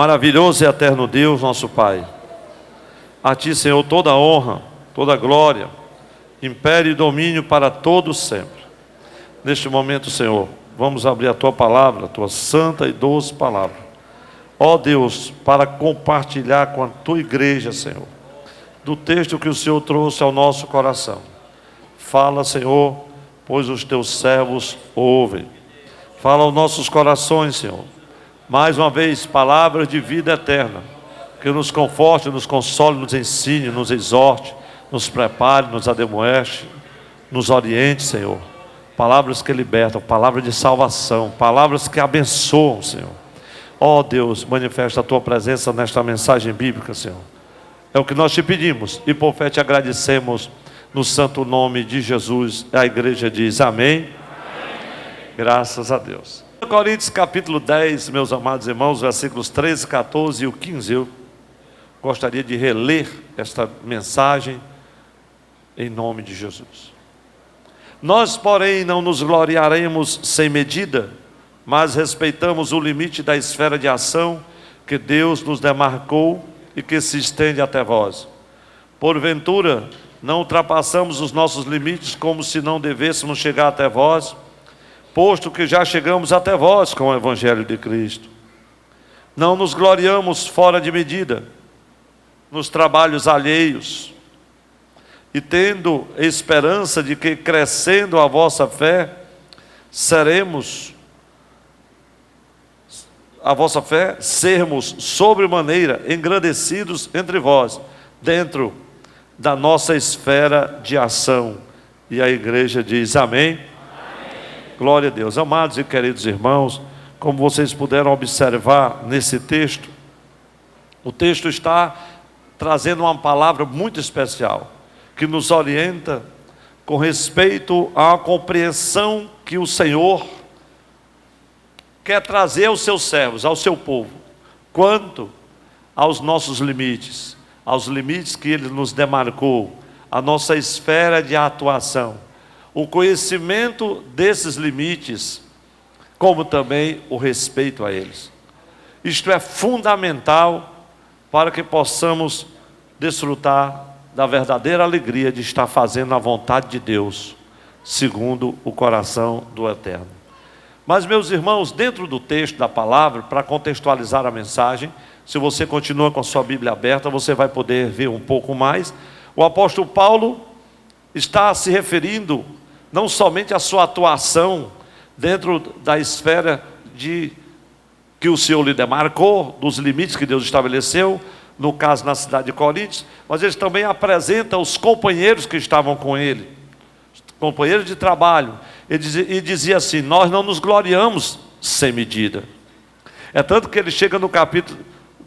Maravilhoso e eterno Deus, nosso Pai, a Ti, Senhor, toda honra, toda glória, império e domínio para todos sempre. Neste momento, Senhor, vamos abrir a Tua palavra, a Tua santa e doce palavra. Ó Deus, para compartilhar com a Tua igreja, Senhor, do texto que o Senhor trouxe ao nosso coração. Fala, Senhor, pois os Teus servos ouvem. Fala aos nossos corações, Senhor. Mais uma vez, palavras de vida eterna, que nos conforte, nos console, nos ensine, nos exorte, nos prepare, nos ademoeste, nos oriente, Senhor. Palavras que libertam, palavras de salvação, palavras que abençoam, Senhor. Ó Deus, manifesta a Tua presença nesta mensagem bíblica, Senhor. É o que nós te pedimos e por fé te agradecemos no santo nome de Jesus. A igreja diz amém. Graças a Deus. Coríntios capítulo 10, meus amados irmãos, versículos 13, 14 e o 15. Eu gostaria de reler esta mensagem em nome de Jesus. Nós, porém, não nos gloriaremos sem medida, mas respeitamos o limite da esfera de ação que Deus nos demarcou e que se estende até vós. Porventura, não ultrapassamos os nossos limites como se não devêssemos chegar até vós, posto que já chegamos até vós com o Evangelho de Cristo. Não nos gloriamos fora de medida, nos trabalhos alheios, e tendo esperança de que, crescendo a vossa fé, sermos sobremaneira engrandecidos entre vós, dentro da nossa esfera de ação. E a igreja diz amém. Glória a Deus. Amados e queridos irmãos, como vocês puderam observar nesse texto, o texto está trazendo uma palavra muito especial, que nos orienta com respeito à compreensão que o Senhor quer trazer aos seus servos, ao seu povo, quanto aos nossos limites, aos limites que Ele nos demarcou, a nossa esfera de atuação. O conhecimento desses limites, como também o respeito a eles. Isto é fundamental para que possamos desfrutar da verdadeira alegria de estar fazendo a vontade de Deus, segundo o coração do Eterno. Mas, meus irmãos, dentro do texto da palavra, para contextualizar a mensagem, se você continua com a sua Bíblia aberta, você vai poder ver um pouco mais. O apóstolo Paulo está se referindo não somente à sua atuação dentro da esfera que o Senhor lhe demarcou, dos limites que Deus estabeleceu, no caso na cidade de Coríntios, mas ele também apresenta os companheiros que estavam com ele, companheiros de trabalho, e dizia assim: nós não nos gloriamos sem medida. É tanto que ele chega no capítulo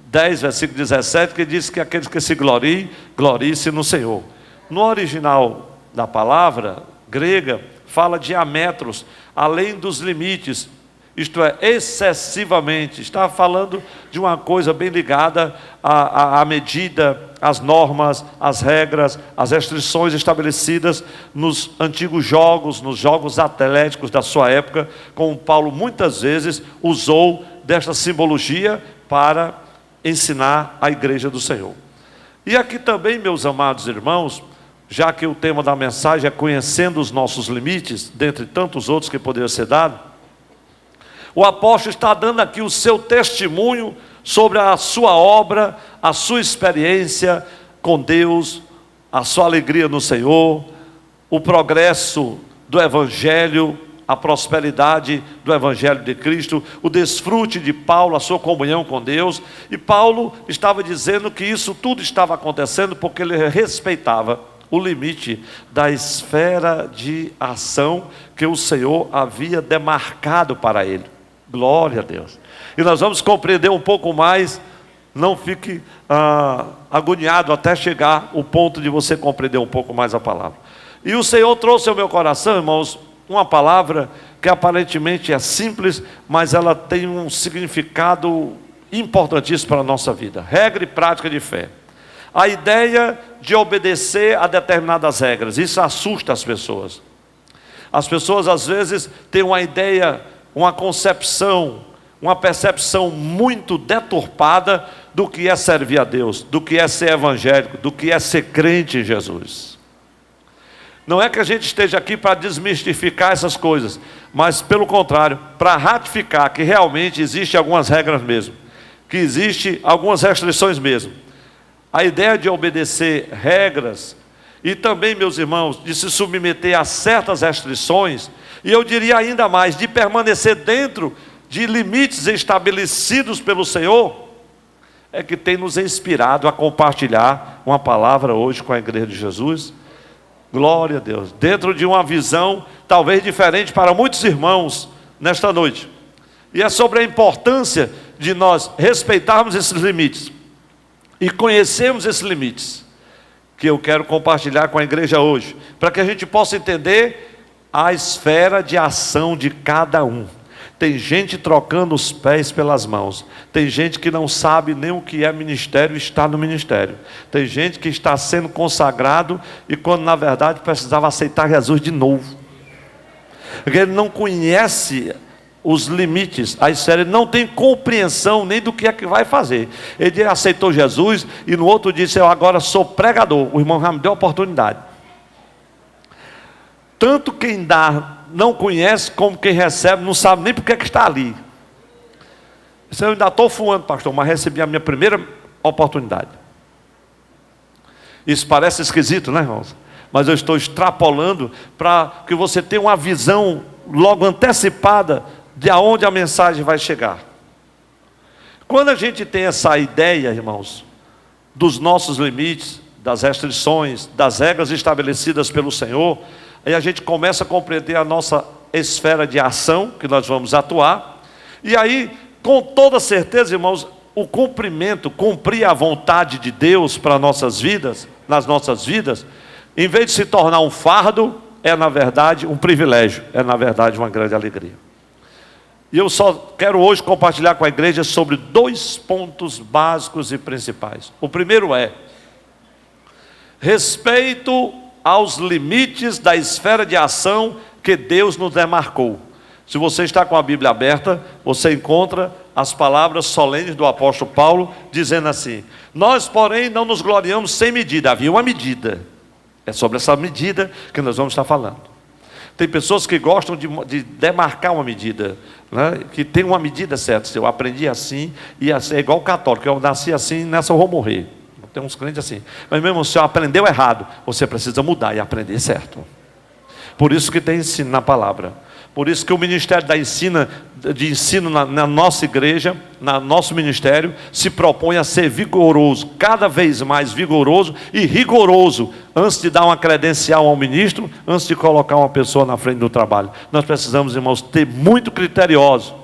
10, versículo 17, que diz que aqueles que se gloriem, gloriem-se no Senhor. No original da palavra grega, fala de diâmetros, além dos limites, isto é, excessivamente. Está falando de uma coisa bem ligada à medida, às normas, às regras, às restrições estabelecidas nos antigos jogos, nos jogos atléticos da sua época, como Paulo muitas vezes usou desta simbologia para ensinar a igreja do Senhor. E aqui também, meus amados irmãos, já que o tema da mensagem é conhecendo os nossos limites, dentre tantos outros que poderiam ser dados, o apóstolo está dando aqui o seu testemunho sobre a sua obra, a sua experiência com Deus, a sua alegria no Senhor, o progresso do Evangelho, a prosperidade do Evangelho de Cristo, o desfrute de Paulo, a sua comunhão com Deus. E Paulo estava dizendo que isso tudo estava acontecendo porque ele respeitava o limite da esfera de ação que o Senhor havia demarcado para ele. Glória a Deus. E nós vamos compreender um pouco mais. Não fique agoniado até chegar o ponto de você compreender um pouco mais a palavra. E o Senhor trouxe ao meu coração, irmãos, uma palavra que aparentemente é simples, mas ela tem um significado importantíssimo para a nossa vida. Regra e prática de fé. A ideia de obedecer a determinadas regras, isso assusta as pessoas. As pessoas às vezes têm uma ideia, uma concepção, uma percepção muito deturpada do que é servir a Deus, do que é ser evangélico, do que é ser crente em Jesus. Não é que a gente esteja aqui para desmistificar essas coisas, mas pelo contrário, para ratificar que realmente existem algumas regras mesmo, que existem algumas restrições mesmo. A ideia de obedecer regras e também, meus irmãos, de se submeter a certas restrições, e eu diria ainda mais, de permanecer dentro de limites estabelecidos pelo Senhor, é que tem nos inspirado a compartilhar uma palavra hoje com a igreja de Jesus. Glória a Deus, dentro de uma visão talvez diferente para muitos irmãos nesta noite. E é sobre a importância de nós respeitarmos esses limites e conhecermos esses limites que eu quero compartilhar com a igreja hoje, para que a gente possa entender a esfera de ação de cada um. Tem gente trocando os pés pelas mãos. Tem gente que não sabe nem o que é ministério e está no ministério. Tem gente que está sendo consagrado e quando na verdade precisava aceitar Jesus de novo. Porque ele não conhece os limites, a esfera, ele não tem compreensão nem do que é que vai fazer. Ele aceitou Jesus e no outro disse: eu agora sou pregador. O irmão já me deu a oportunidade. Tanto quem dá não conhece, como quem recebe não sabe nem porque é que está ali. Eu ainda estou fumando, pastor, mas recebi a minha primeira oportunidade. Isso parece esquisito, né, irmãos? Mas eu estou extrapolando para que você tenha uma visão logo antecipada de aonde a mensagem vai chegar. Quando a gente tem essa ideia, irmãos, dos nossos limites, das restrições, das regras estabelecidas pelo Senhor, aí a gente começa a compreender a nossa esfera de ação, que nós vamos atuar, e aí, com toda certeza, irmãos, o cumprir a vontade de Deus para nossas vidas, nas nossas vidas, em vez de se tornar um fardo, é na verdade um privilégio, é na verdade uma grande alegria. E eu só quero hoje compartilhar com a igreja sobre 2 pontos básicos e principais. O primeiro é respeito aos limites da esfera de ação que Deus nos demarcou. Se você está com a Bíblia aberta, você encontra as palavras solenes do apóstolo Paulo, dizendo assim: nós, porém, não nos gloriamos sem medida. Havia uma medida. É sobre essa medida que nós vamos estar falando. Tem pessoas que gostam de demarcar uma medida, né? Que tem uma medida certa. Se eu aprendi assim, e assim, é igual o católico, eu nasci assim, nessa eu vou morrer. Tem uns crentes assim. Mas mesmo se você aprendeu errado, você precisa mudar e aprender certo. Por isso que tem ensino na palavra. Por isso que o ministério de ensino na nossa igreja, no nosso ministério, se propõe a ser vigoroso, cada vez mais vigoroso e rigoroso, antes de dar uma credencial ao ministro, antes de colocar uma pessoa na frente do trabalho. Nós precisamos, irmãos, ter muito criterioso,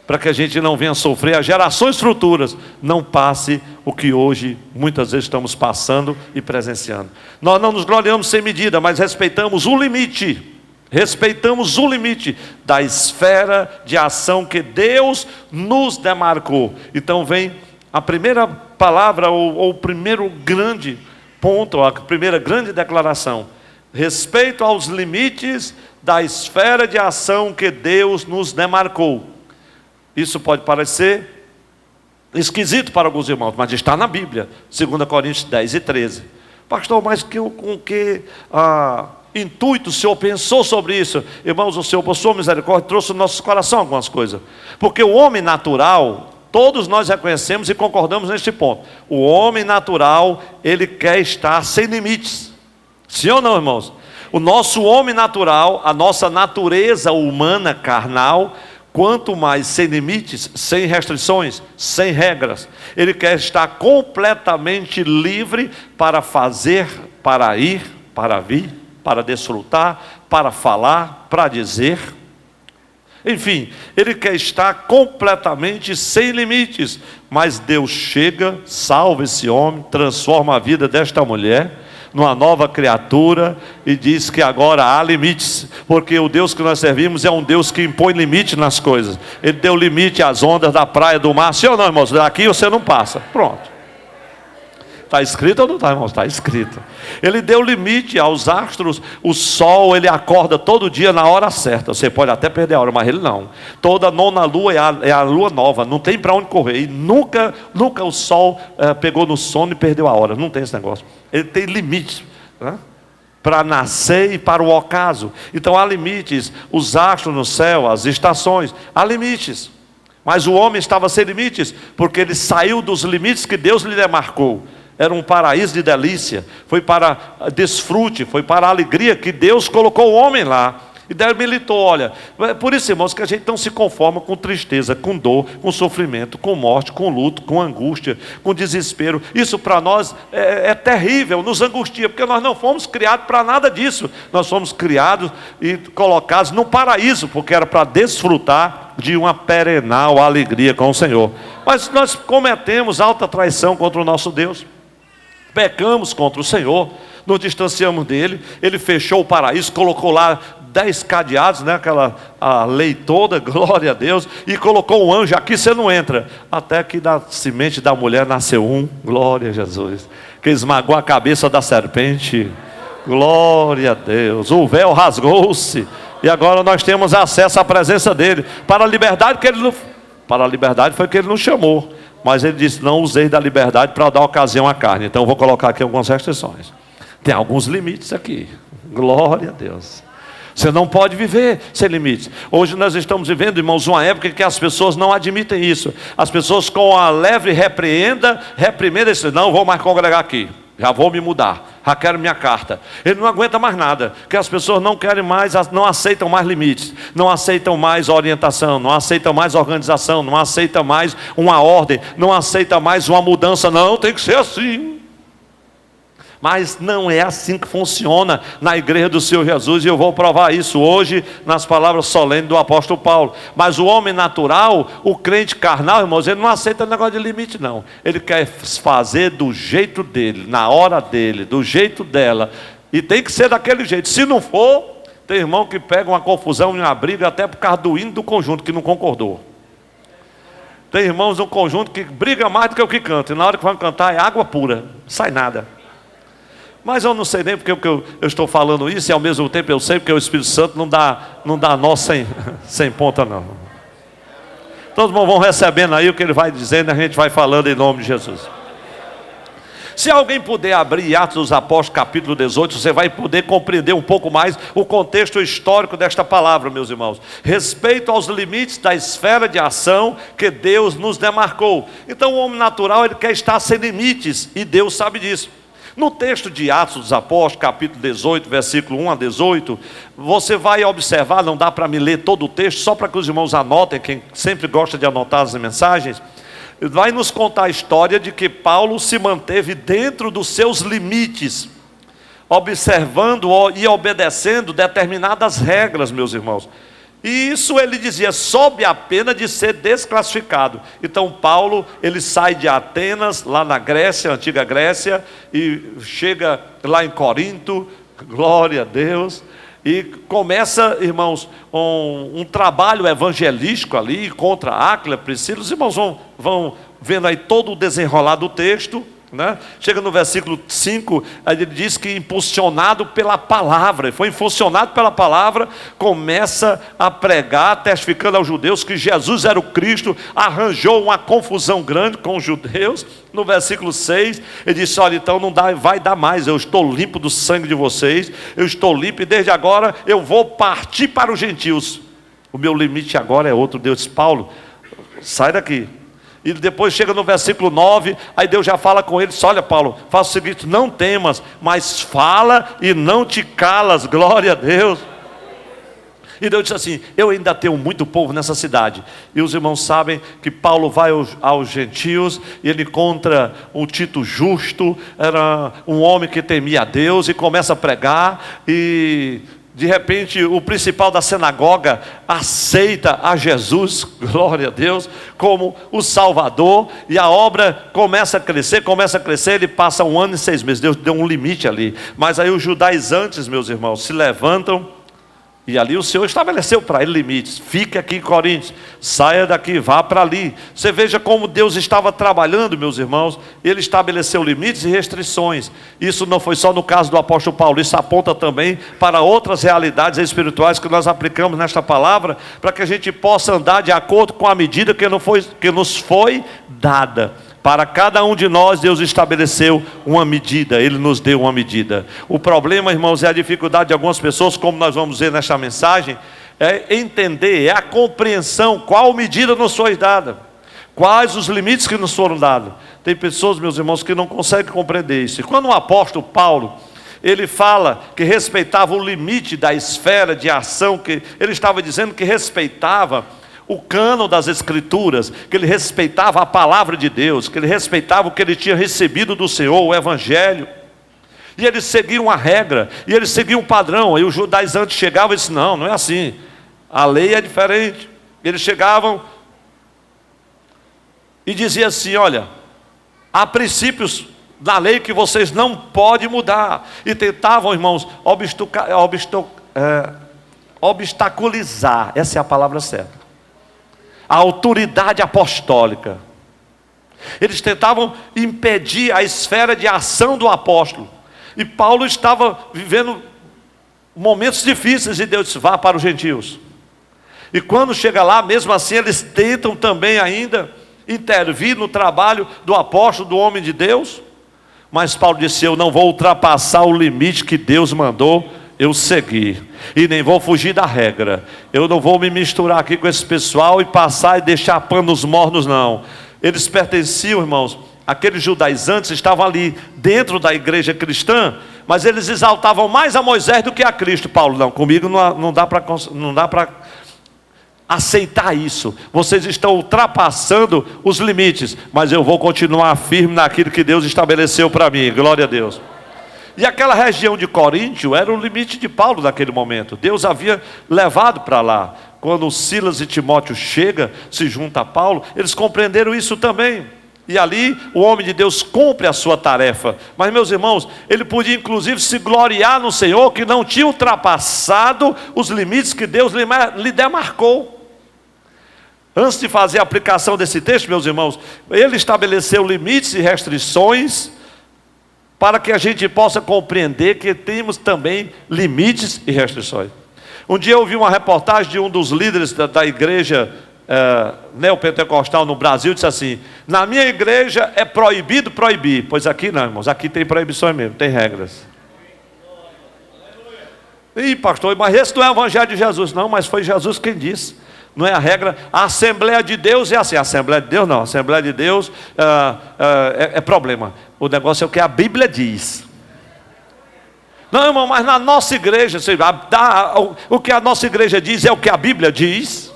para que a gente não venha sofrer, as gerações futuras não passe o que hoje muitas vezes estamos passando e presenciando. Nós não nos gloriamos sem medida, mas respeitamos o limite. Respeitamos o limite da esfera de ação que Deus nos demarcou. Então vem a primeira palavra, ou o primeiro grande ponto, a primeira grande declaração: respeito aos limites da esfera de ação que Deus nos demarcou. Isso pode parecer esquisito para alguns irmãos, mas está na Bíblia, 2 Coríntios 10 e 13. Pastor, mas com que intuito o Senhor pensou sobre isso? Irmãos, o Senhor, por sua misericórdia, trouxe no nosso coração algumas coisas. Porque o homem natural, todos nós reconhecemos e concordamos neste ponto. O homem natural, ele quer estar sem limites. Sim ou não, irmãos? O nosso homem natural, a nossa natureza humana, carnal, quanto mais sem limites, sem restrições, sem regras. Ele quer estar completamente livre para fazer, para ir, para vir, para desfrutar, para falar, para dizer. Enfim, ele quer estar completamente sem limites. Mas Deus chega, salva esse homem, transforma a vida desta mulher numa nova criatura e diz que agora há limites, porque o Deus que nós servimos é um Deus que impõe limite nas coisas. Ele deu limite às ondas da praia, do mar. Sim ou não, irmãos? Daqui você não passa. Pronto. Está escrito ou não está, irmãos? Está escrito. Ele deu limite aos astros. O sol, ele acorda todo dia na hora certa. Você pode até perder a hora, mas ele não. Toda nona lua é a lua nova. Não tem para onde correr. E nunca o sol pegou no sono e perdeu a hora. Não tem esse negócio. Ele tem limites, né? Para nascer e para o ocaso. Então há limites. Os astros no céu, as estações, há limites. Mas o homem estava sem limites, porque ele saiu dos limites que Deus lhe demarcou. Era um paraíso de delícia, foi para desfrute, foi para a alegria que Deus colocou o homem lá. E delimitou, olha, por isso, irmãos, que a gente não se conforma com tristeza, com dor, com sofrimento, com morte, com luto, com angústia, com desespero. Isso para nós é terrível, nos angustia, porque nós não fomos criados para nada disso. Nós fomos criados e colocados no paraíso, porque era para desfrutar de uma perenal alegria com o Senhor. Mas nós cometemos alta traição contra o nosso Deus, pecamos contra o Senhor, nos distanciamos dele. Ele fechou o paraíso, colocou lá 10 cadeados, né? A lei toda, glória a Deus, e colocou um anjo, aqui você não entra, até que da semente da mulher nasceu um, glória a Jesus, que esmagou a cabeça da serpente, glória a Deus, o véu rasgou-se, e agora nós temos acesso à presença dele, para a liberdade para a liberdade foi que ele nos chamou, mas ele disse, não usei da liberdade para dar ocasião à carne. Então eu vou colocar aqui algumas restrições, tem alguns limites aqui, glória a Deus. Você não pode viver sem limites. Hoje nós estamos vivendo, irmãos, uma época em que as pessoas não admitem isso. As pessoas com a leve reprimenda, dizem, não vou mais congregar aqui, já vou me mudar, já quero minha carta. Ele não aguenta mais nada, porque as pessoas não querem mais, não aceitam mais limites, não aceitam mais orientação, não aceitam mais organização, não aceitam mais uma ordem, não aceitam mais uma mudança. Não, tem que ser assim. Mas não é assim que funciona na igreja do Senhor Jesus, e eu vou provar isso hoje nas palavras solenes do apóstolo Paulo. Mas o homem natural, o crente carnal, irmãos, ele não aceita negócio de limite não. Ele quer fazer do jeito dele, na hora dele, do jeito dela, e tem que ser daquele jeito. Se não for, tem irmão que pega uma confusão e uma briga até por causa do hino do conjunto que não concordou. Tem irmãos no conjunto que briga mais do que o que canta, e na hora que vão cantar é água pura, não sai nada. Mas eu não sei nem porque eu estou falando isso, e ao mesmo tempo eu sei porque o Espírito Santo não dá nó sem ponta não. Todos vão recebendo aí o que ele vai dizendo, a gente vai falando em nome de Jesus. Se alguém puder abrir Atos dos Apóstolos capítulo 18, você vai poder compreender um pouco mais o contexto histórico desta palavra, meus irmãos. Respeito aos limites da esfera de ação que Deus nos demarcou. Então o homem natural, ele quer estar sem limites, e Deus sabe disso. No texto de Atos dos Apóstolos, capítulo 18, versículo 1 a 18, você vai observar, não dá para me ler todo o texto, só para que os irmãos anotem, quem sempre gosta de anotar as mensagens, vai nos contar a história de que Paulo se manteve dentro dos seus limites, observando e obedecendo determinadas regras, meus irmãos. E isso ele dizia, sob a pena de ser desclassificado. Então Paulo, ele sai de Atenas, lá na Grécia, antiga Grécia, e chega lá em Corinto, glória a Deus, e começa, irmãos, um trabalho evangelístico ali, contra Áquila, Priscila. Os irmãos vão vendo aí todo o desenrolar do texto, né? Chega no versículo 5, ele diz que impulsionado pela palavra, foi impulsionado pela palavra, começa a pregar, testificando aos judeus que Jesus era o Cristo, arranjou uma confusão grande com os judeus. No versículo 6, ele disse, olha, então não vai dar mais, eu estou limpo do sangue de vocês, eu estou limpo, e desde agora eu vou partir para os gentios, o meu limite agora é outro. Deus disse, Paulo, sai daqui. E depois chega no versículo 9, aí Deus já fala com ele, olha Paulo, faça o seguinte, não temas, mas fala e não te calas, glória a Deus. E Deus disse assim, eu ainda tenho muito povo nessa cidade. E os irmãos sabem que Paulo vai aos gentios, e ele encontra um Tito Justo, era um homem que temia a Deus, e começa a pregar, e de repente o principal da sinagoga aceita a Jesus, glória a Deus, como o Salvador, e a obra começa a crescer, ele passa 1 ano e 6 meses, Deus deu um limite ali, mas aí os judaizantes, meus irmãos, se levantam, E ali o Senhor estabeleceu para ele limites. Fique aqui em Coríntios, saia daqui, vá para ali. Você veja como Deus estava trabalhando, meus irmãos. Ele estabeleceu limites e restrições. Isso não foi só no caso do apóstolo Paulo. Isso aponta também para outras realidades espirituais que nós aplicamos nesta palavra, para que a gente possa andar de acordo com a medida que nos foi dada. Para cada um de nós, Deus estabeleceu uma medida, Ele nos deu uma medida. O problema, irmãos, é a dificuldade de algumas pessoas, como nós vamos ver nesta mensagem, é entender, é a compreensão, qual medida nos foi dada, quais os limites que nos foram dados. Tem pessoas, meus irmãos, que não conseguem compreender isso. E quando o apóstolo Paulo, ele fala que respeitava o limite da esfera de ação, que ele estava dizendo que respeitava o cânon das Escrituras, que ele respeitava a palavra de Deus, que ele respeitava o que ele tinha recebido do Senhor, o Evangelho. E eles seguiam uma regra, e eles seguiam um padrão. E os judaizantes chegavam e disseram: não é assim, a lei é diferente. Eles chegavam e diziam assim: olha, há princípios da lei que vocês não podem mudar. E tentavam, irmãos, obstaculizar, essa é a palavra certa, a autoridade apostólica. Eles tentavam impedir a esfera de ação do apóstolo. E Paulo estava vivendo momentos difíceis, e Deus disse: vá para os gentios. E quando chega lá, mesmo assim, eles tentam também ainda intervir no trabalho do apóstolo, do homem de Deus. Mas Paulo disse: eu não vou ultrapassar o limite que Deus mandou eu seguir, e nem vou fugir da regra. Eu não vou me misturar aqui com esse pessoal e passar e deixar panos mornos, não. Eles pertenciam, irmãos, aqueles judaizantes estavam ali dentro da igreja cristã, mas eles exaltavam mais a Moisés do que a Cristo. Paulo: não, comigo não dá para aceitar isso. Vocês estão ultrapassando os limites, mas eu vou continuar firme naquilo que Deus estabeleceu para mim. Glória a Deus. E aquela região de Coríntio era o limite de Paulo naquele momento. Deus havia levado para lá. Quando Silas e Timóteo chegam, se juntam a Paulo, eles compreenderam isso também. E ali o homem de Deus cumpre a sua tarefa. Mas, meus irmãos, ele podia inclusive se gloriar no Senhor, que não tinha ultrapassado os limites que Deus lhe demarcou. Antes de fazer a aplicação desse texto, meus irmãos, ele estabeleceu limites e restrições para que a gente possa compreender que temos também limites e restrições. Um dia eu vi uma reportagem de um dos líderes da igreja neopentecostal no Brasil, disse assim: na minha igreja é proibido proibir. Pois aqui não, irmãos, aqui tem proibições mesmo, tem regras. Ih, pastor, mas esse não é o evangelho de Jesus. Não, mas foi Jesus quem disse. Não é a regra. A Assembleia de Deus é assim. A Assembleia de Deus não. A Assembleia de Deus é problema. O negócio é o que a Bíblia diz. Não, irmão, mas na nossa igreja, o que a nossa igreja diz é o que a Bíblia diz.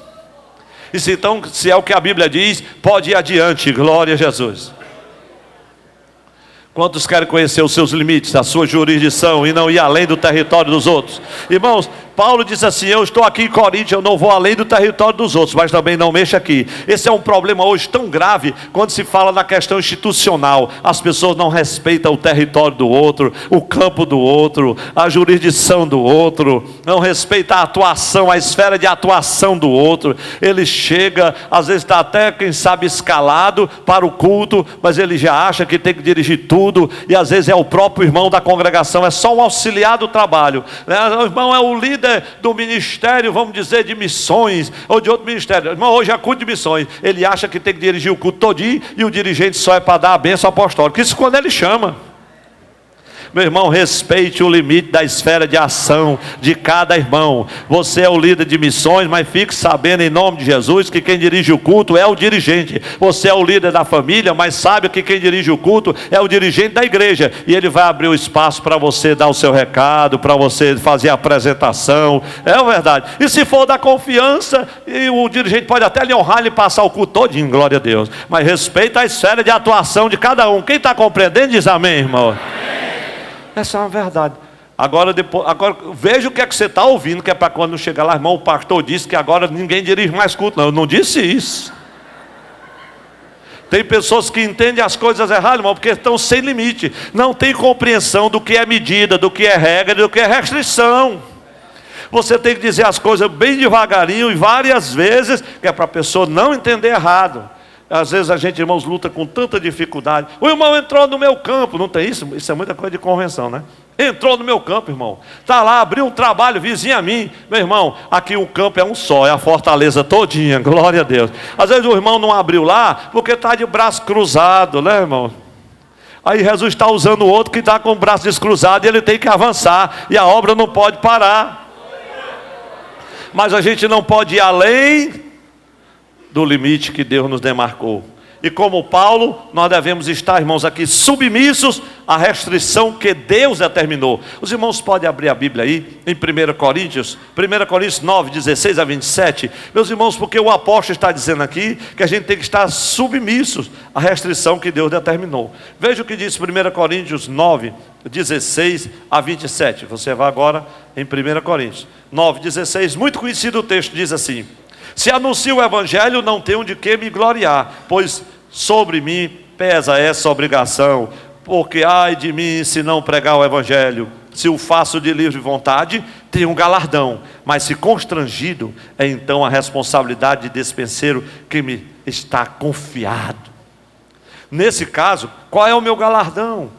E se é o que a Bíblia diz, pode ir adiante. Glória a Jesus. Quantos querem conhecer os seus limites, a sua jurisdição, e não ir além do território dos outros? Irmãos, Paulo disse assim: eu estou aqui em Coríntio, eu não vou além do território dos outros, mas também não mexo aqui. Esse é um problema hoje tão grave, quando se fala na questão institucional. As pessoas não respeitam o território do outro, o campo do outro, a jurisdição do outro, não respeitam a atuação, a esfera de atuação do outro. Ele chega, às vezes está até, quem sabe, escalado para o culto, mas ele já acha que tem que dirigir tudo, e às vezes é o próprio irmão da congregação, é só um auxiliar do trabalho, né? O irmão é o líder do ministério, vamos dizer, de missões, ou de outro ministério. Irmão, hoje é culto de missões. Ele acha que tem que dirigir o culto todinho, e o dirigente só é para dar a bênção apostólica. Isso quando ele chama. Meu irmão, respeite o limite da esfera de ação de cada irmão. Você é o líder de missões, mas fique sabendo, em nome de Jesus, que quem dirige o culto é o dirigente. Você é o líder da família, mas sabe que quem dirige o culto é o dirigente da igreja. E ele vai abrir o espaço para você dar o seu recado, para você fazer a apresentação. É verdade. E se for da confiança, e o dirigente pode até lhe honrar, lhe passar o culto todinho, glória a Deus. Mas respeita a esfera de atuação de cada um. Quem está compreendendo diz amém, irmão. Amém. Essa é uma verdade. Agora veja o que é que você está ouvindo, que é para quando chegar lá, irmão, o pastor disse que agora ninguém dirige mais culto. Não, eu não disse isso. Tem pessoas que entendem as coisas erradas, irmão, porque estão sem limite. Não tem compreensão do que é medida, do que é regra, do que é restrição. Você tem que dizer as coisas bem devagarinho e várias vezes, que é para a pessoa não entender errado. Às vezes a gente, irmãos, luta com tanta dificuldade. O irmão entrou no meu campo. Não tem isso? Isso é muita coisa de convenção, né? Entrou no meu campo, irmão. Está lá, abriu um trabalho vizinho a mim. Meu irmão, aqui o campo é um só, é a fortaleza todinha, glória a Deus. Às vezes o irmão não abriu lá, porque está de braço cruzado, né, irmão? Aí Jesus está usando o outro que está com o braço descruzado e ele tem que avançar. E a obra não pode parar. Mas a gente não pode ir além do limite que Deus nos demarcou. E como Paulo, nós devemos estar, irmãos, aqui submissos à restrição que Deus determinou. Os irmãos podem abrir a Bíblia aí, em 1 Coríntios 9, 16 a 27. Meus irmãos, porque o apóstolo está dizendo aqui que a gente tem que estar submissos à restrição que Deus determinou. Veja o que diz 1 Coríntios 9, 16 a 27. Você vai agora em 1 Coríntios 9, 16. Muito conhecido o texto, diz assim: se anuncio o evangelho, não tenho de que me gloriar, pois sobre mim pesa essa obrigação, porque ai de mim se não pregar o evangelho. Se o faço de livre vontade, tenho um galardão, mas se constrangido, é então a responsabilidade de dispenseiro que me está confiado. Nesse caso, qual é o meu galardão?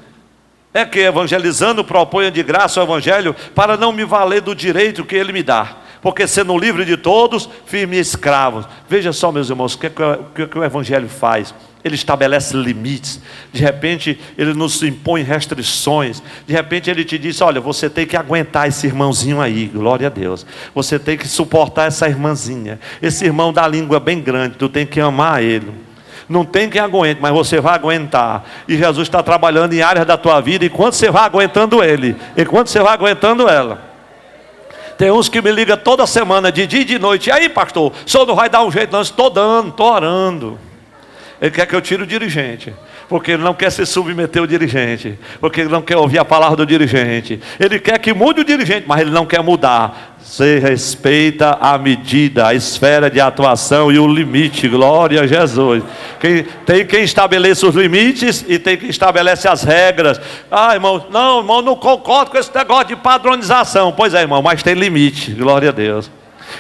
É que evangelizando proponho de graça o evangelho, para não me valer do direito que ele me dá, porque sendo livre de todos, firme escravos. Veja só, meus irmãos, o que o evangelho faz? Ele estabelece limites. De repente ele nos impõe restrições. De repente ele te diz: olha, você tem que aguentar esse irmãozinho aí, glória a Deus. Você tem que suportar essa irmãzinha. Esse irmão da língua bem grande, tu tem que amar ele. Não tem quem aguente, mas você vai aguentar. E Jesus está trabalhando em áreas da tua vida, enquanto você vai aguentando ele, enquanto você vai aguentando ela. Tem uns que me ligam toda semana, de dia e de noite: e aí, pastor, o senhor não vai dar um jeito? Não, estou dando, estou orando. Ele quer que eu tire o dirigente, porque ele não quer se submeter ao dirigente, porque ele não quer ouvir a palavra do dirigente. Ele quer que mude o dirigente, mas ele não quer mudar. Você respeita a medida, a esfera de atuação e o limite, glória a Jesus. Tem quem estabeleça os limites e tem quem estabelece as regras. Ah, irmão, não concordo com esse negócio de padronização. Pois é, irmão, mas tem limite, glória a Deus.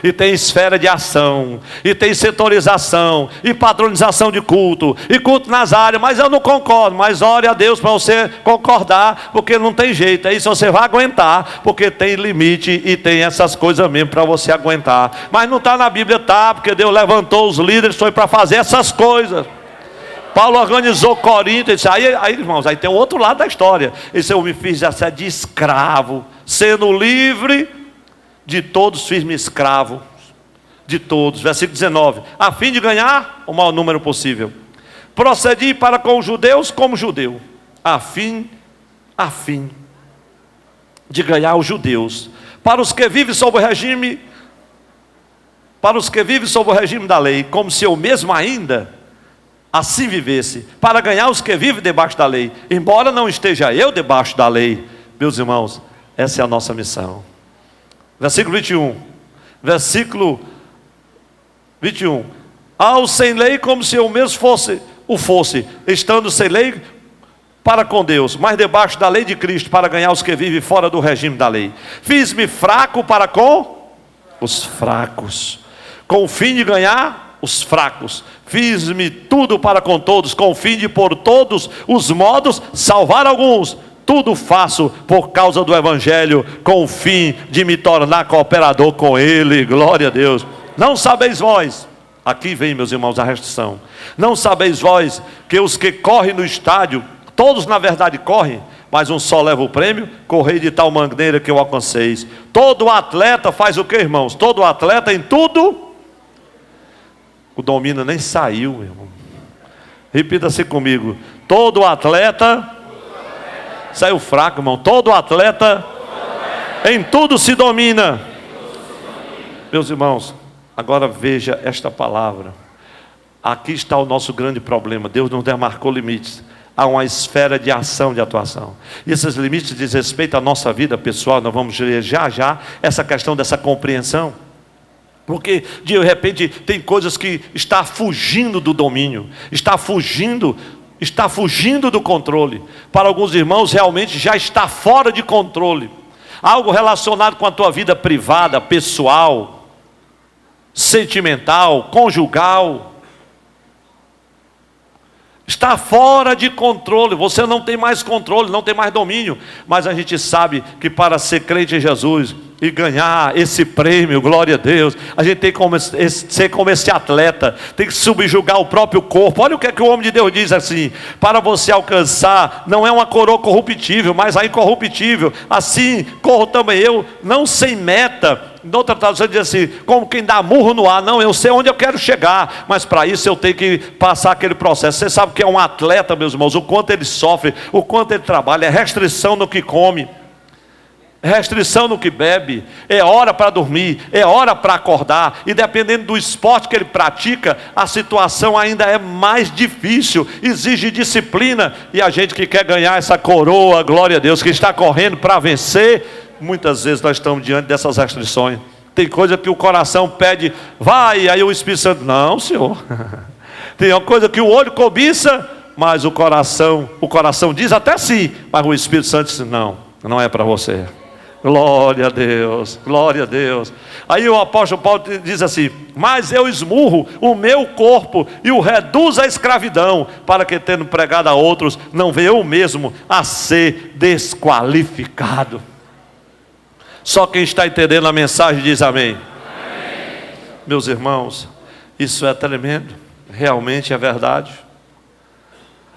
E tem esfera de ação, e tem setorização, e padronização de culto, e culto nas áreas. Mas eu não concordo, mas ore a Deus para você concordar, porque não tem jeito. Aí você vai aguentar, porque tem limite e tem essas coisas mesmo para você aguentar. Mas não está na Bíblia, tá? Porque Deus levantou os líderes, foi para fazer essas coisas. Paulo organizou Corinto, e disse, aí irmãos, aí tem o outro lado da história. Ele disse: eu me fiz essa de escravo, sendo livre de todos, fiz-me escravo de todos. Versículo 19: a fim de ganhar o maior número possível, procedi para com os judeus como judeu, a fim de ganhar os judeus. Para os que vivem sob o regime da lei, como se eu mesmo ainda assim vivesse, para ganhar os que vivem debaixo da lei, embora não esteja eu debaixo da lei. Meus irmãos, essa é a nossa missão. Versículo 21. Ao sem lei, como se eu mesmo fosse, estando sem lei para com Deus, mas debaixo da lei de Cristo, para ganhar os que vivem fora do regime da lei. Fiz-me fraco para com os fracos, com o fim de ganhar os fracos. Fiz-me tudo para com todos, com o fim de por todos os modos salvar alguns. Tudo faço por causa do evangelho, com o fim de me tornar cooperador com ele, glória a Deus. Não sabeis vós, aqui vem, meus irmãos, a restrição. Não sabeis vós que os que correm no estádio, todos na verdade correm, mas um só leva o prêmio? Correi de tal maneira que o alcanceis. Todo atleta faz o que, irmãos? Todo atleta em tudo, o domínio nem saiu, meu irmão. Repita-se comigo: todo atleta, saiu fraco, irmão. Todo atleta em tudo se domina. Meus irmãos, agora veja esta palavra. Aqui está o nosso grande problema. Deus nos demarcou limites. Há uma esfera de ação, de atuação. E esses limites diz respeito à nossa vida pessoal. Nós vamos ver já essa questão dessa compreensão. Porque de repente tem coisas que está fugindo do domínio, está fugindo do controle. Para alguns irmãos realmente já está fora de controle. algo relacionado com a tua vida privada, pessoal, sentimental, conjugal, está fora de controle. Você não tem mais controle, não tem mais domínio. Mas a gente sabe que para ser crente em Jesus e ganhar esse prêmio, glória a Deus, a gente tem que ser como esse atleta, tem que subjugar o próprio corpo. Olha o que é que o homem de Deus diz assim: para você alcançar, não é uma coroa corruptível, mas a incorruptível. Assim corro também eu, não sem meta. Em outra tradução diz assim, como quem dá murro no ar. Não, eu sei onde eu quero chegar, mas para isso eu tenho que passar aquele processo. Você sabe que é um atleta, meus irmãos, o quanto ele sofre, o quanto ele trabalha, é restrição no que come, restrição no que bebe, é hora para dormir, é hora para acordar, e dependendo do esporte que ele pratica, a situação ainda é mais difícil, exige disciplina, e a gente que quer ganhar essa coroa, glória a Deus, que está correndo para vencer, muitas vezes nós estamos diante dessas restrições. Tem coisa que o coração pede, vai, aí o Espírito Santo, não, Senhor. Tem uma coisa que o olho cobiça, mas o coração diz até sim, mas o Espírito Santo diz, não, não é para você. Glória a Deus, glória a Deus. Aí o apóstolo Paulo diz assim, mas eu esmurro o meu corpo e o reduzo à escravidão, para que tendo pregado a outros, não venha eu mesmo a ser desqualificado. Só quem está entendendo a mensagem diz amém. Amém. Meus irmãos, isso é tremendo, realmente é verdade.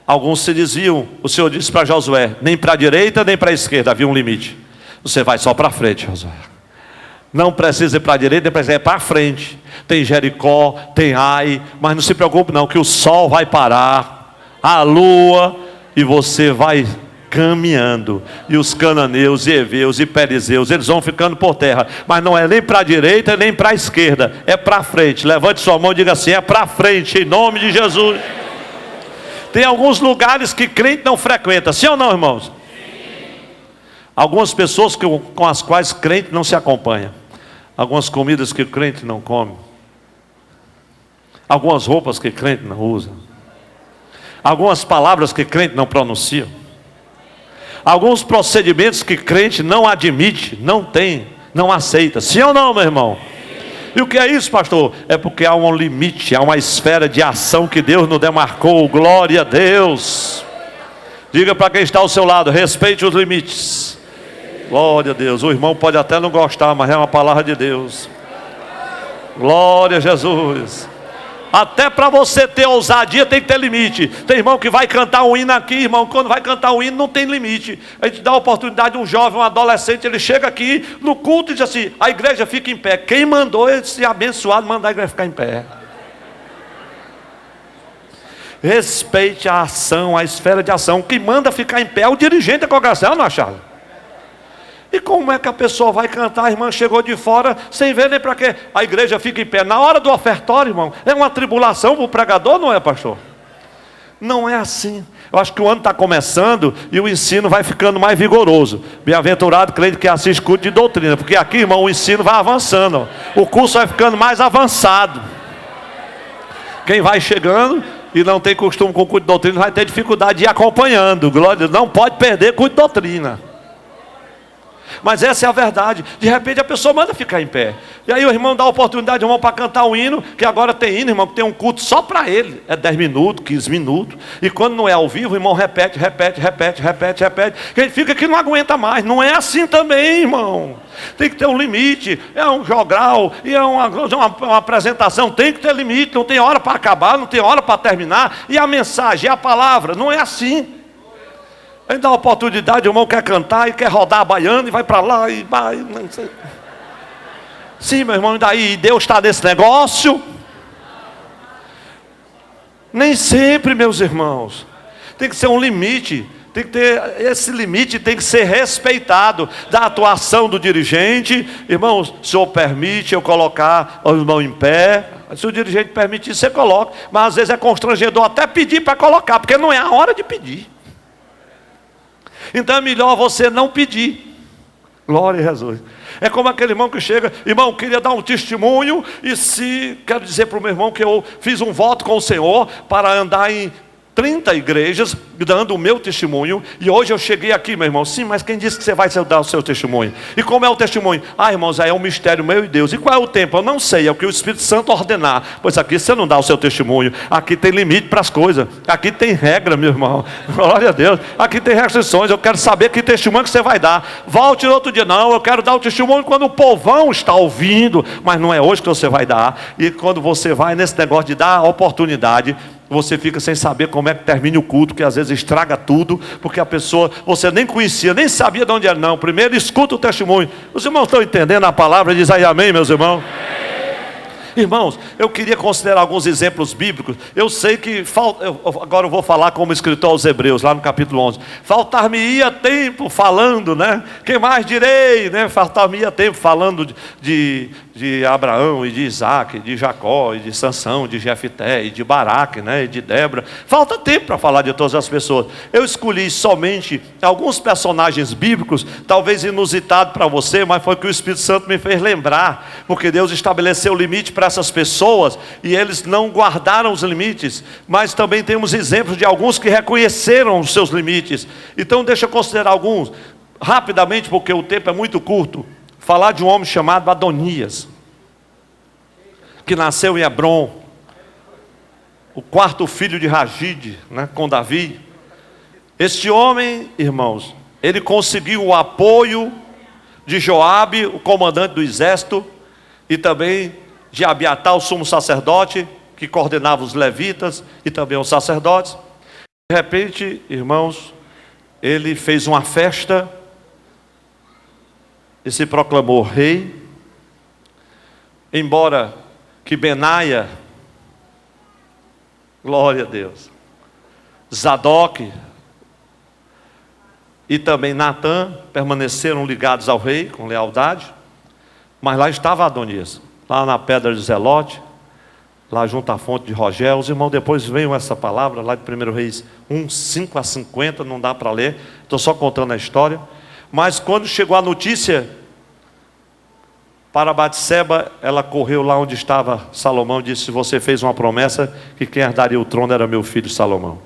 Alguns se desviam, o Senhor disse para Josué, nem para a direita nem para a esquerda, havia um limite. Você vai só para frente, Josué. Não precisa ir para a direita, nem precisa ir para frente. Tem Jericó, tem Ai, mas não se preocupe não, que o sol vai parar, a lua, e você vai caminhando, e os cananeus, e heveus, e perizeus, eles vão ficando por terra, mas não é nem para a direita, nem para a esquerda, é para frente. Levante sua mão e diga assim, é para frente, em nome de Jesus. Tem alguns lugares que crente não frequenta, sim ou não, irmãos? Algumas pessoas com as quais crente não se acompanha, algumas comidas que o crente não come, algumas roupas que crente não usa, algumas palavras que crente não pronuncia, alguns procedimentos que crente não admite, não tem, não aceita. Sim ou não, meu irmão? E o que é isso, pastor? É porque há um limite, há uma esfera de ação que Deus nos demarcou. Glória a Deus. Diga para quem está ao seu lado, respeite os limites. Glória a Deus. O irmão pode até não gostar, mas é uma palavra de Deus. Glória a Jesus. Até para você ter ousadia tem que ter limite. Tem irmão que vai cantar um hino aqui, irmão, quando vai cantar um hino não tem limite. A gente dá a oportunidade a um jovem, um adolescente, ele chega aqui no culto e diz assim, a igreja fica em pé. Quem mandou esse abençoado mandar a igreja ficar em pé? Respeite a ação, a esfera de ação. Quem manda ficar em pé é o dirigente da congregação, não é, Charles? E como é que a pessoa vai cantar? A irmã chegou de fora sem ver nem para quê. A igreja fica em pé. Na hora do ofertório, irmão, é uma tribulação para o pregador, não é, pastor? Não é assim. Eu acho que o ano está começando e o ensino vai ficando mais vigoroso. Bem-aventurado crente que assiste culto de doutrina, porque aqui, irmão, o ensino vai avançando. O curso vai ficando mais avançado. Quem vai chegando e não tem costume com culto de doutrina vai ter dificuldade de ir acompanhando. Glória a Deus, não pode perder culto de doutrina. Mas essa é a verdade. De repente a pessoa manda ficar em pé. E aí o irmão dá a oportunidade, irmão, para cantar um hino. Que agora tem hino, irmão, que tem um culto só para ele. É 10 minutos, 15 minutos. E quando não é ao vivo, o irmão repete. Que ele fica que não aguenta mais. Não é assim também, irmão. Tem que ter um limite. É um jogral, e é uma apresentação. Tem que ter limite. Não tem hora para acabar, não tem hora para terminar. E a mensagem, a palavra, não é assim. A gente dá a oportunidade, o irmão quer cantar e quer rodar a baiana e vai para lá e vai. Não sei. Sim, meu irmão, e daí? Deus está nesse negócio? Nem sempre, meus irmãos. Tem que ser um limite. Tem que ter, esse limite tem que ser respeitado. Da atuação do dirigente. Irmãos, o senhor permite eu colocar o irmão em pé? Se o dirigente permitir, você coloca. Mas às vezes é constrangedor até pedir para colocar, porque não é a hora de pedir. Então é melhor você não pedir. Glória a Jesus. É como aquele irmão que chega, irmão, queria dar um testemunho. E se quero dizer para o meu irmão que eu fiz um voto com o Senhor para andar em 30 igrejas dando o meu testemunho, e hoje eu cheguei aqui, meu irmão. Sim, mas quem disse que você vai dar o seu testemunho? E como é o testemunho? Irmãos, aí é um mistério meu e Deus. E qual é o tempo? Eu não sei, é o que o Espírito Santo ordenar. Pois aqui você não dá o seu testemunho, aqui tem limite para as coisas, aqui tem regra, meu irmão. Glória a Deus, aqui tem restrições. Eu quero saber que testemunho que você vai dar. Volte no outro dia. Não, eu quero dar o testemunho quando o povão está ouvindo, mas não é hoje que você vai dar. E quando você vai nesse negócio de dar oportunidade, você fica sem saber como é que termina o culto, que às vezes estraga tudo, porque a pessoa, você nem conhecia, nem sabia de onde era. Não, primeiro escuta o testemunho. Os irmãos estão entendendo a palavra? Diz aí amém, meus irmãos. Irmãos, eu queria considerar alguns exemplos bíblicos. Eu sei que, agora eu vou falar como escritor aos Hebreus, lá no capítulo 11. Faltar-me-ia tempo falando, né? Que mais direi, né? Faltar-me-ia tempo falando de Abraão e de Isaac, de Jacó, e de Sansão, de Jefté, e de Baraque, né? E de Débora. Falta tempo para falar de todas as pessoas. Eu escolhi somente alguns personagens bíblicos, talvez inusitado para você, mas foi o que o Espírito Santo me fez lembrar, porque Deus estabeleceu o limite para essas pessoas, e eles não guardaram os limites. Mas também temos exemplos de alguns que reconheceram os seus limites. Então deixa eu considerar alguns, rapidamente, porque o tempo é muito curto. Falar de um homem chamado Adonias, que nasceu em Hebrom, o quarto filho de Ragide, né, com Davi. Este homem, irmãos, ele conseguiu o apoio de Joabe, o comandante do exército, e também de Abiatar, o sumo sacerdote, que coordenava os levitas e também os sacerdotes. De repente, irmãos, ele fez uma festa e se proclamou rei. Embora que Benaia, glória a Deus, Zadok e também Natã permaneceram ligados ao rei com lealdade, mas lá estava Adonias, lá na pedra de Zelote, lá junto à fonte de Rogel. Os irmãos depois veem essa palavra lá de 1 Reis 1, 5 a 50, não dá para ler, estou só contando a história. Mas quando chegou a notícia para Batseba, ela correu lá onde estava Salomão e disse: você fez uma promessa que quem herdaria o trono era meu filho Salomão.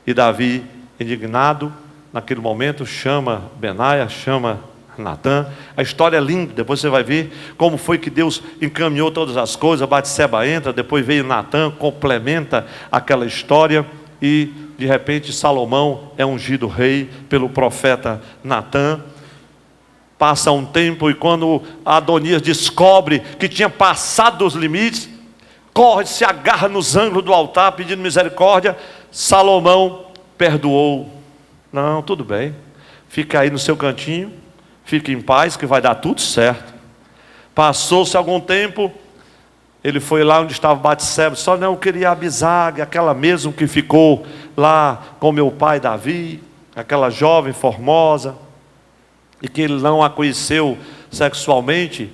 E Davi, indignado, naquele momento chama Benaia, chama Natã. A história é linda, depois você vai ver como foi que Deus encaminhou todas as coisas. Batseba entra, depois veio Natã, complementa aquela história, e de repente Salomão é ungido rei pelo profeta Natã. Passa um tempo, e quando Adonias descobre que tinha passado dos limites, corre, se agarra nos ângulos do altar pedindo misericórdia. Salomão perdoou. Não, tudo bem, fica aí no seu cantinho, fique em paz que vai dar tudo certo. Passou-se algum tempo, ele foi lá onde estava Batseba, só não queria Abisag, aquela mesmo que ficou lá com meu pai Davi, aquela jovem formosa, e que ele não a conheceu sexualmente.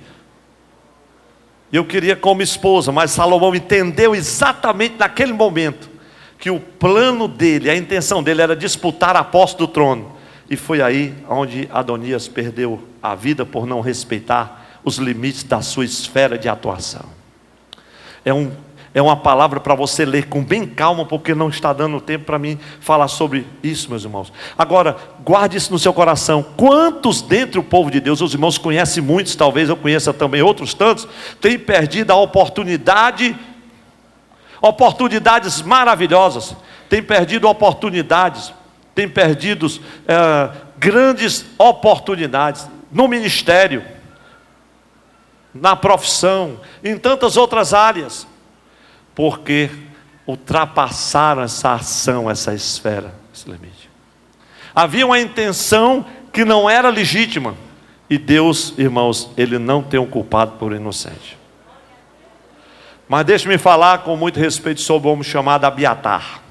Eu queria como esposa, mas Salomão entendeu exatamente naquele momento que o plano dele, a intenção dele era disputar a posse do trono. E foi aí onde Adonias perdeu a vida por não respeitar os limites da sua esfera de atuação. É uma palavra para você ler com bem calma, porque não está dando tempo para mim falar sobre isso, meus irmãos. Agora, guarde isso no seu coração. Quantos dentre o povo de Deus, os irmãos conhecem muitos, talvez eu conheça também outros tantos, têm perdido a oportunidades maravilhosas, têm perdido oportunidades, têm perdido grandes oportunidades no ministério, na profissão, em tantas outras áreas, porque ultrapassaram essa ação, essa esfera, esse limite. Havia uma intenção que não era legítima, e Deus, irmãos, Ele não tem um culpado por inocente. Mas deixe-me falar com muito respeito sobre um homem chamado Abiatar.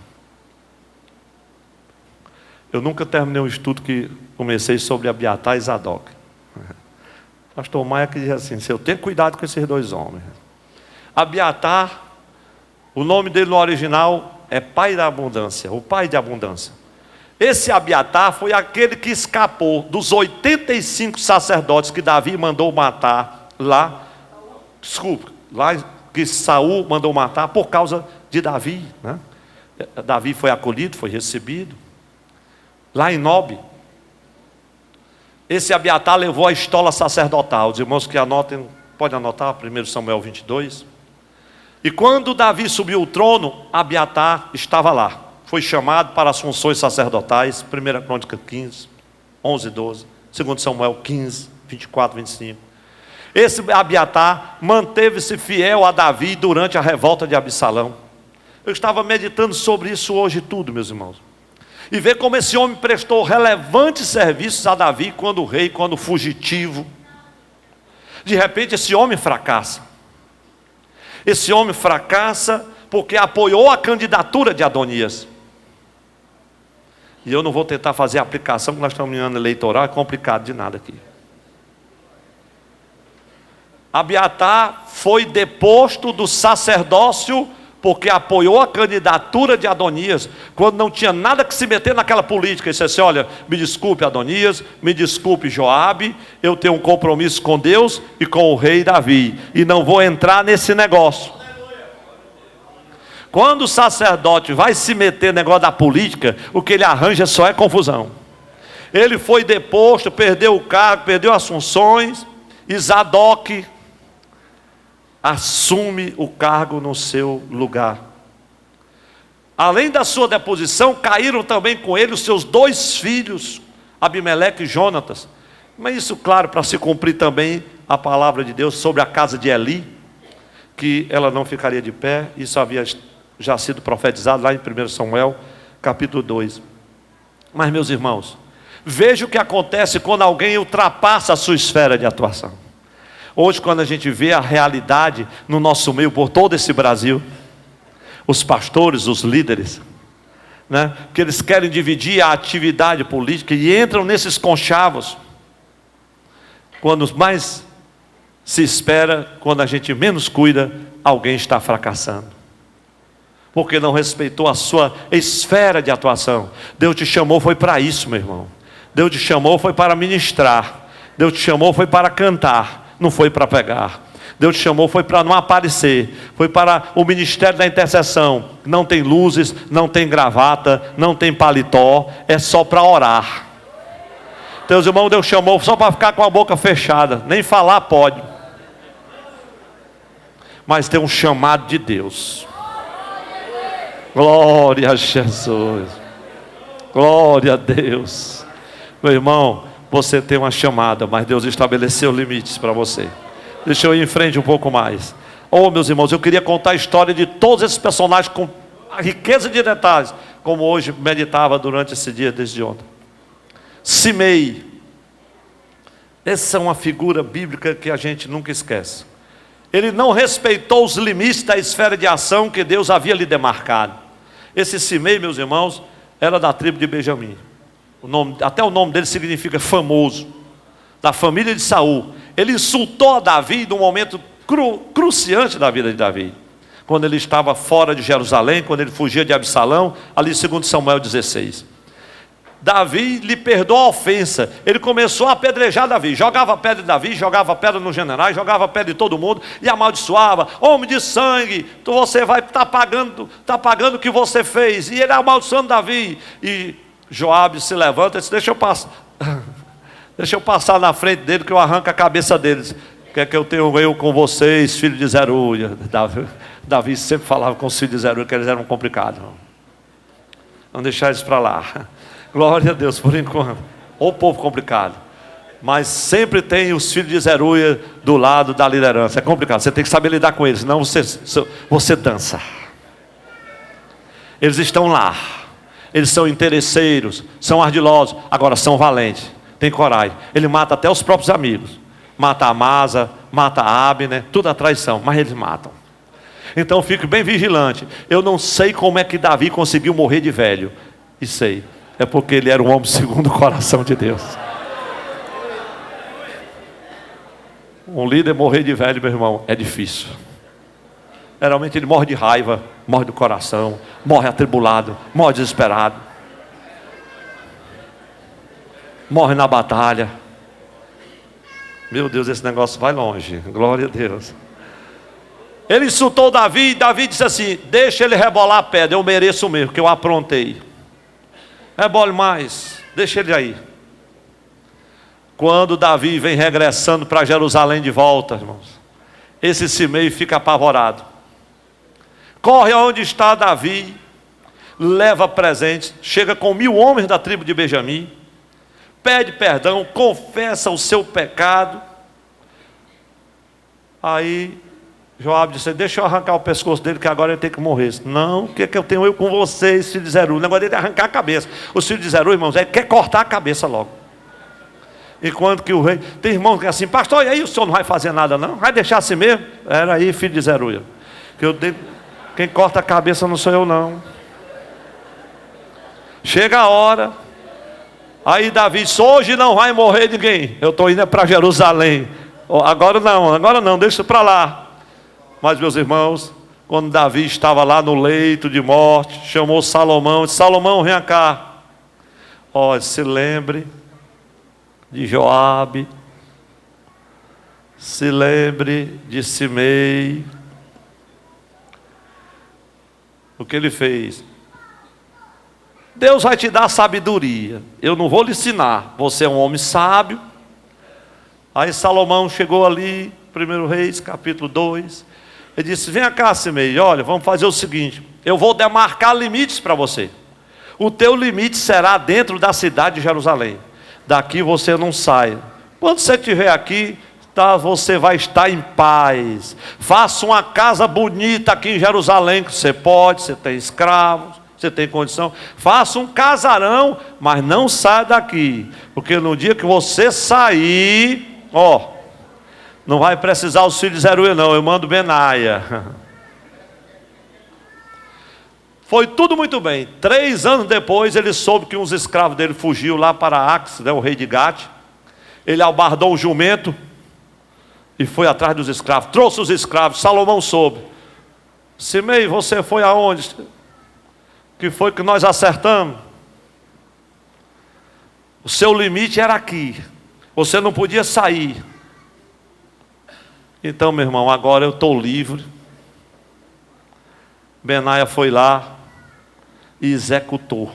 Eu nunca terminei um estudo que comecei sobre Abiatar e Zadok. Pastor Maia que diz assim: se eu tenho cuidado com esses dois homens. Abiatar, o nome dele no original é pai da abundância, o pai de abundância. Esse Abiatar foi aquele que escapou dos 85 sacerdotes que Davi mandou matar lá que Saul mandou matar por causa de Davi, né? Davi foi acolhido, foi recebido. Lá em Nob, esse Abiatar levou a estola sacerdotal. Os irmãos que anotem, pode anotar, 1 Samuel 22. E quando Davi subiu o trono, Abiatar estava lá. Foi chamado para as funções sacerdotais. 1 Crônica 15, 11, 12. 2 Samuel 15, 24, 25. Esse Abiatar manteve-se fiel a Davi durante a revolta de Absalão. Eu estava meditando sobre isso hoje tudo, meus irmãos. E ver como esse homem prestou relevantes serviços a Davi quando rei, quando fugitivo. De repente esse homem fracassa. Esse homem fracassa porque apoiou a candidatura de Adonias. E eu não vou tentar fazer a aplicação, porque nós estamos em ano eleitoral, é complicado de nada aqui. Abiatar foi deposto do sacerdócio porque apoiou a candidatura de Adonias, quando não tinha nada que se meter naquela política. Ele disse assim: olha, me desculpe Adonias, me desculpe Joabe, eu tenho um compromisso com Deus e com o rei Davi, e não vou entrar nesse negócio. Quando o sacerdote vai se meter no negócio da política, o que ele arranja só é confusão. Ele foi deposto, perdeu o cargo, perdeu as funções, e Zadok assume o cargo no seu lugar. Além da sua deposição, caíram também com ele os seus 2 filhos, Abimeleque e Jonatas. Mas isso, claro, para se cumprir também a palavra de Deus sobre a casa de Eli, que ela não ficaria de pé. Isso havia já sido profetizado lá em 1 Samuel, capítulo 2. Mas, meus irmãos, veja o que acontece quando alguém ultrapassa a sua esfera de atuação. Hoje, quando a gente vê a realidade no nosso meio, por todo esse Brasil, os pastores, os líderes, né, que eles querem dividir a atividade política e entram nesses conchavos, quando mais se espera, quando a gente menos cuida, alguém está fracassando, porque não respeitou a sua esfera de atuação. Deus te chamou, foi para isso, meu irmão. Deus te chamou, foi para ministrar. Deus te chamou, foi para cantar. Não foi para pegar. Deus te chamou, foi para não aparecer. Foi para o ministério da intercessão. Não tem luzes, não tem gravata, não tem paletó. É só para orar. Teus irmãos, Deus chamou só para ficar com a boca fechada. Nem falar pode. Mas tem um chamado de Deus. Glória a Jesus. Glória a Deus. Meu irmão, você tem uma chamada, mas Deus estabeleceu limites para você. Deixa eu ir em frente um pouco mais. Oh, meus irmãos, eu queria contar a história de todos esses personagens com a riqueza de detalhes, como hoje meditava durante esse dia, desde ontem. Simei. Essa é uma figura bíblica que a gente nunca esquece. Ele não respeitou os limites da esfera de ação que Deus havia lhe demarcado. Esse Simei, meus irmãos, era da tribo de Benjamim. Até o nome dele significa famoso, da família de Saul. Ele insultou a Davi num momento cruciante da vida de Davi, quando ele estava fora de Jerusalém, quando ele fugia de Absalão, ali em 2 Samuel 16. Davi lhe perdoou a ofensa. Ele começou a apedrejar Davi, jogava pedra em Davi, jogava pedra nos generais, jogava pedra em todo mundo e amaldiçoava: homem de sangue, você vai estar pagando o que você fez. E ele amaldiçoando Davi. E Joabe se levanta e diz: deixa eu passar na frente dele, que eu arranco a cabeça deles. Quer que eu tenho eu com vocês, filho de Zeruia? Davi sempre falava com os filhos de Zeruia que eles eram complicados. Vamos deixar isso para lá. Glória a Deus por enquanto. O povo complicado. Mas sempre tem os filhos de Zeruia do lado da liderança. É complicado, você tem que saber lidar com eles, senão você dança. Eles estão lá. Eles são interesseiros, são ardilosos, agora são valentes, tem coragem. Ele mata até os próprios amigos. Mata Amasa, mata Abner, tudo a traição, mas eles matam. Então fique bem vigilante. Eu não sei como é que Davi conseguiu morrer de velho. E sei, é porque ele era um homem segundo o coração de Deus. Um líder morrer de velho, meu irmão, é difícil. Geralmente ele morre de raiva, morre do coração, morre atribulado, morre desesperado, morre na batalha. Meu Deus, esse negócio vai longe. Glória a Deus. Ele insultou Davi e Davi disse assim: deixa ele rebolar a pedra, eu mereço mesmo, que eu aprontei. Rebole mais, deixa ele aí. Quando Davi vem regressando para Jerusalém de volta, irmãos, esse Simei fica apavorado. Corre aonde está Davi, leva presentes, chega com 1000 homens da tribo de Benjamim, pede perdão, confessa o seu pecado. Aí Joabe disse: deixa eu arrancar o pescoço dele, que agora ele tem que morrer. Não, o que eu tenho eu com vocês, filho de Zeru? O negócio dele é arrancar a cabeça. Os filhos de Zeru, irmãos, quer cortar a cabeça logo. Enquanto que o rei, tem irmãos que é assim: pastor, e aí o senhor não vai fazer nada não? Vai deixar assim mesmo? Era aí, filho de Zeru. Quem corta a cabeça não sou eu não. Chega a hora, aí Davi disse: hoje não vai morrer ninguém, eu estou indo para Jerusalém. Agora não, deixa para lá. Mas meus irmãos, quando Davi estava lá no leito de morte, chamou Salomão, disse: Salomão, vem cá. Ó, se lembre de Joabe, se lembre de Simei. O que ele fez? Deus vai te dar sabedoria, eu não vou lhe ensinar, você é um homem sábio. Aí Salomão chegou ali, 1 Reis, capítulo 2. Ele disse: vem cá, Simei, olha, vamos fazer o seguinte, eu vou demarcar limites para você. O teu limite será dentro da cidade de Jerusalém. Daqui você não sai. Quando você estiver aqui, você vai estar em paz. Faça uma casa bonita aqui em Jerusalém, que você pode, você tem escravos, você tem condição. Faça um casarão, mas não saia daqui, porque no dia que você sair, não vai precisar os filhos de Zeruia não, eu mando Benaia. Foi tudo muito bem. 3 anos depois, ele soube que uns escravos dele fugiu lá para Ax, o rei de Gate. Ele albardou um jumento e foi atrás dos escravos, trouxe os escravos. Salomão soube: Simei, você foi aonde? Que foi que nós acertamos? O seu limite era aqui, você não podia sair. Então, meu irmão, agora eu estou livre. Benaia foi lá e executou.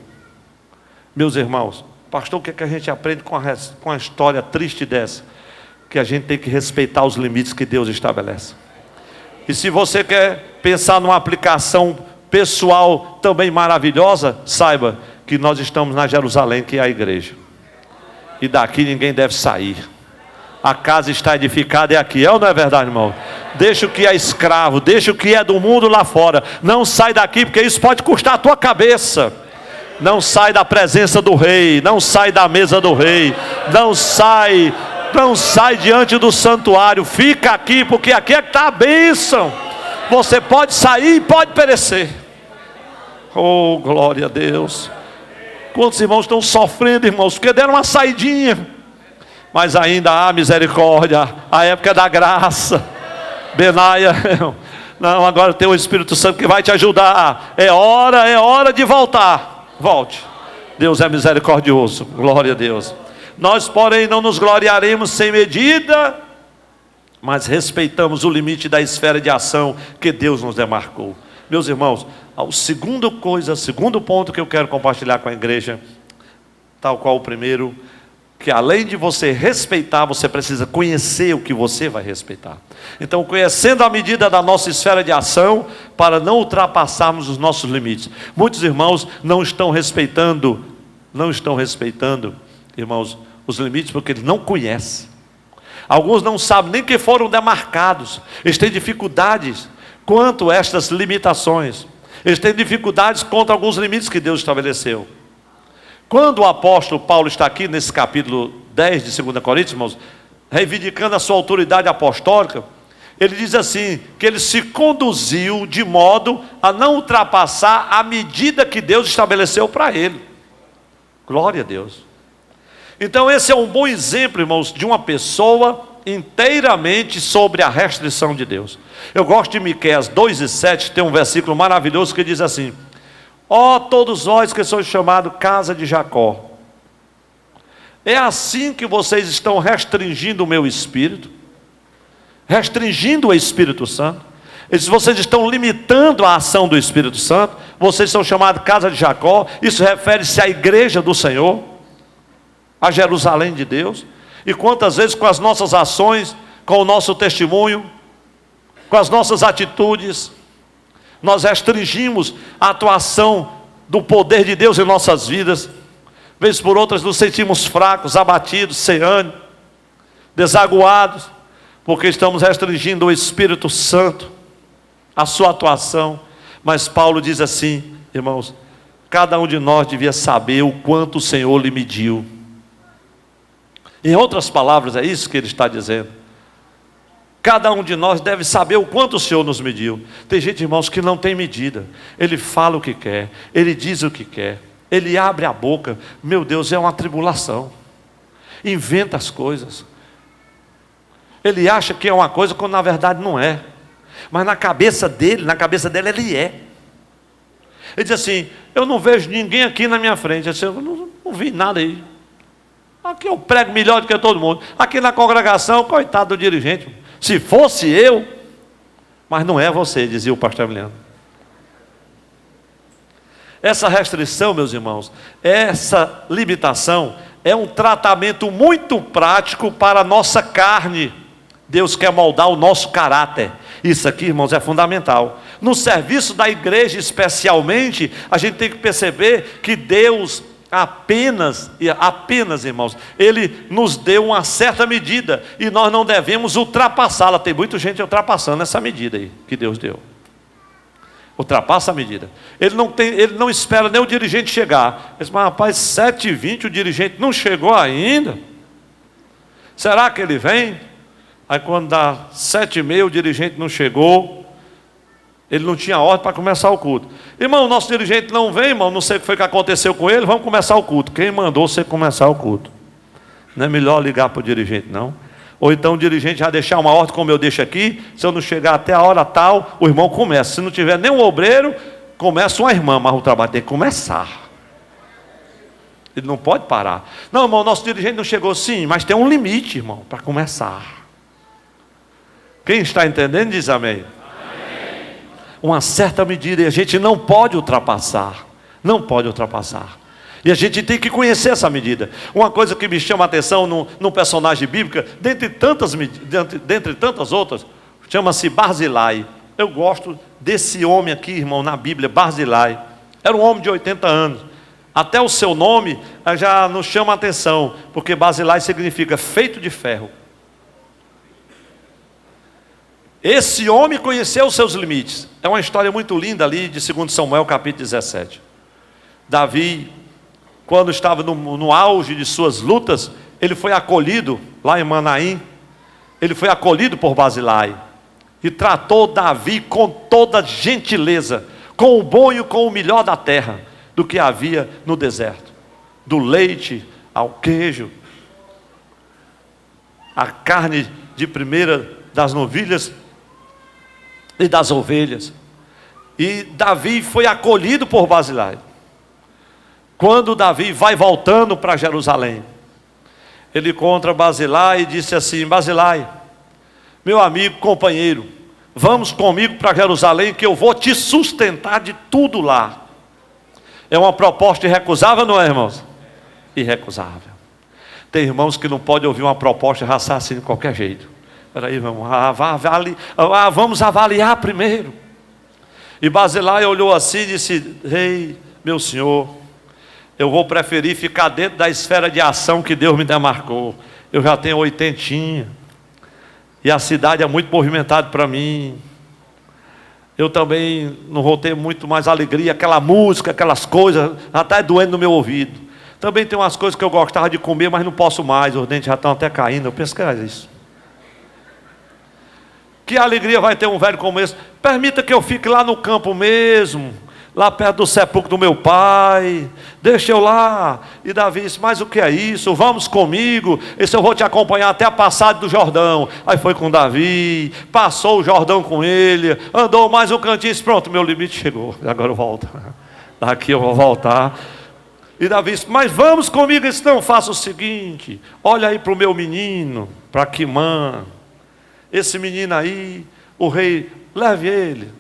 Meus irmãos, pastor, o que a gente aprende com a história triste dessa? Que a gente tem que respeitar os limites que Deus estabelece. E se você quer pensar numa aplicação pessoal também maravilhosa, saiba que nós estamos na Jerusalém, que é a igreja, e daqui ninguém deve sair. A casa está edificada é aqui, é ou não é verdade, irmão? Deixa o que é escravo, deixa o que é do mundo lá fora. Não sai daqui, porque isso pode custar a tua cabeça. Não sai da presença do rei, não sai da mesa do rei, não sai diante do santuário. Fica aqui, porque aqui é que está a bênção. Você pode sair e pode perecer. Oh, glória a Deus. Quantos irmãos estão sofrendo, irmãos, porque deram uma saidinha, mas ainda há misericórdia, a época da graça. Benaia, não, agora tem o Espírito Santo que vai te ajudar. É hora de voltar. Volte. Deus é misericordioso, glória a Deus. Nós, porém, não nos gloriaremos sem medida, mas respeitamos o limite da esfera de ação que Deus nos demarcou. Meus irmãos, o segundo ponto que eu quero compartilhar com a igreja, tal qual o primeiro, que além de você respeitar, você precisa conhecer o que você vai respeitar. Então, conhecendo a medida da nossa esfera de ação, para não ultrapassarmos os nossos limites. Muitos irmãos não estão respeitando, irmãos, os limites, porque eles não conhecem. Alguns não sabem nem que foram demarcados. Eles têm dificuldades quanto a estas limitações. Eles têm dificuldades contra alguns limites que Deus estabeleceu. Quando o apóstolo Paulo está aqui nesse capítulo 10 de 2 Coríntios, irmãos, reivindicando a sua autoridade apostólica, ele diz assim, que ele se conduziu de modo a não ultrapassar a medida que Deus estabeleceu para ele. Glória a Deus. Então esse é um bom exemplo, irmãos, de uma pessoa inteiramente sobre a restrição de Deus. Eu gosto de Miqueias 2:7, tem um versículo maravilhoso que diz assim: ó todos vós que sois chamados casa de Jacó, é assim que vocês estão restringindo o meu Espírito, restringindo o Espírito Santo, Ele diz: vocês estão limitando a ação do Espírito Santo, vocês são chamados casa de Jacó. Isso refere-se à igreja do Senhor, a Jerusalém de Deus. E quantas vezes com as nossas ações, com o nosso testemunho, com as nossas atitudes, nós restringimos a atuação do poder de Deus em nossas vidas. Vez por outras nos sentimos fracos, abatidos, sem ânimo, desaguados, porque estamos restringindo o Espírito Santo, a sua atuação. Mas Paulo diz assim, irmãos, cada um de nós devia saber o quanto o Senhor lhe mediu. Em outras palavras, é isso que ele está dizendo. Cada um de nós deve saber o quanto o Senhor nos mediu. Tem gente, irmãos, que não tem medida. Ele fala o que quer, ele diz o que quer, ele abre a boca. Meu Deus, é uma tribulação. Inventa as coisas. Ele acha que é uma coisa quando na verdade não é. Mas na cabeça dele ele é. Ele diz assim: eu não vejo ninguém aqui na minha frente. Eu não vi nada aí. Aqui eu prego melhor do que todo mundo. Aqui na congregação, coitado do dirigente. Se fosse eu, mas não é você, dizia o pastor Emiliano. Essa restrição, meus irmãos, essa limitação é um tratamento muito prático para a nossa carne. Deus quer moldar o nosso caráter. Isso aqui, irmãos, é fundamental. No serviço da igreja especialmente, a gente tem que perceber que Deus apenas, irmãos, Ele nos deu uma certa medida e nós não devemos ultrapassá-la. Tem muita gente ultrapassando essa medida aí que Deus deu. Ultrapassa a medida. Ele não espera nem o dirigente chegar. Ele diz: mas rapaz, 7h20 o dirigente não chegou ainda. Será que ele vem? Aí quando dá 7h30 o dirigente não chegou. Ele não tinha ordem para começar o culto. Irmão, o nosso dirigente não vem, irmão, não sei o que foi que aconteceu com ele, vamos começar o culto. Quem mandou você começar o culto? Não é melhor ligar para o dirigente, não? Ou então o dirigente já deixar uma ordem como eu deixo aqui, se eu não chegar até a hora tal, o irmão começa. Se não tiver nenhum obreiro, começa uma irmã, mas o trabalho tem que começar. Ele não pode parar. Não, irmão, o nosso dirigente não chegou. Sim, mas tem um limite, irmão, para começar. Quem está entendendo diz amém. Uma certa medida, e a gente não pode ultrapassar. Não pode ultrapassar. E a gente tem que conhecer essa medida. Uma coisa que me chama a atenção num personagem bíblico, dentre tantas outras, chama-se Barzilai. Eu gosto desse homem aqui, irmão, na Bíblia, Barzilai. Era um homem de 80 anos. Até o seu nome já nos chama a atenção, porque Barzilai significa feito de ferro. Esse homem conheceu os seus limites. É uma história muito linda ali de 2 Samuel capítulo 17. Davi, quando estava no auge de suas lutas, ele foi acolhido lá em Manaim. Ele foi acolhido por Barzilai e tratou Davi com toda gentileza, com o bom e com o melhor da terra do que havia no deserto, do leite ao queijo, a carne de primeira das novilhas e das ovelhas. E Davi foi acolhido por Barzilai. Quando Davi vai voltando para Jerusalém, ele encontra Barzilai e disse assim: Barzilai, meu amigo, companheiro, vamos comigo para Jerusalém que eu vou te sustentar de tudo lá. É uma proposta irrecusável, não é, irmãos? Irrecusável. Tem irmãos que não podem ouvir uma proposta e raçar assim de qualquer jeito. Espera aí, vamos avaliar primeiro. E Barzilai olhou assim e disse: rei, meu senhor, eu vou preferir ficar dentro da esfera de ação que Deus me demarcou. Eu já tenho 80 e a cidade é muito movimentada para mim. Eu também não vou ter muito mais alegria, aquela música, aquelas coisas, até doendo no meu ouvido. Também tem umas coisas que eu gostava de comer, mas não posso mais, os dentes já estão até caindo. Eu penso que é isso. Que alegria vai ter um velho como esse? Permita que eu fique lá no campo mesmo, lá perto do sepulcro do meu pai. Deixa eu lá. E Davi disse: mas o que é isso? Vamos comigo. Esse eu vou te acompanhar até a passagem do Jordão. Aí foi com Davi, passou o Jordão com ele, andou mais um cantinho e disse: pronto, meu limite chegou, agora eu volto. Daqui eu vou voltar. E Davi disse: mas vamos comigo. Ele disse: não, faça o seguinte, olha aí para o meu menino, para Quimã. Esse menino aí, o rei leve ele.